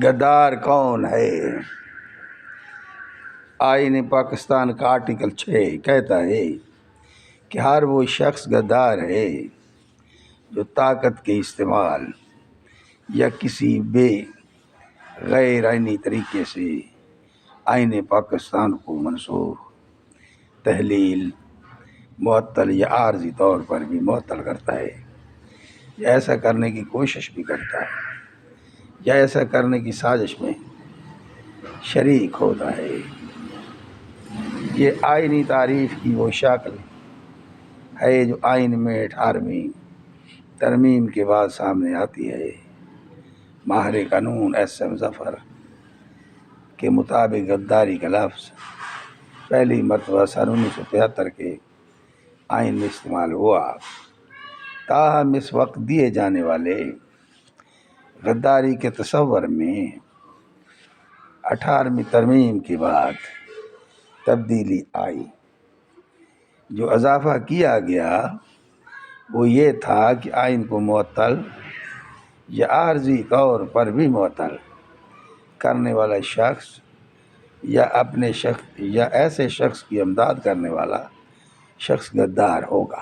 غدار کون ہے؟ آئین پاکستان کا آرٹیکل 6 کہتا ہے کہ ہر وہ شخص غدار ہے جو طاقت کے استعمال یا کسی غیر آئینی طریقے سے آئین پاکستان کو منسوخ، تحلیل، معطل یا عارضی طور پر بھی معطل کرتا ہے، یا ایسا کرنے کی کوشش بھی کرتا ہے، یا ایسا کرنے کی سازش میں شریک ہوتا ہے۔ یہ آئینی تعریف کی وہ شکل ہے جو آئین میں 18ویں ترمیم کے بعد سامنے آتی ہے۔ ماہر قانون SM ظفر کے مطابق غداری کا لفظ پہلی مرتبہ سن 1973 کے آئین میں استعمال ہوا، تاہم اس وقت دیے جانے والے غداری کے تصور میں 18ویں ترمیم کے بعد تبدیلی آئی۔ جو اضافہ کیا گیا وہ یہ تھا کہ آئین کو معطل یا عارضی طور پر بھی معطل کرنے والا شخص یا ایسے شخص کی امداد کرنے والا شخص غدار ہوگا۔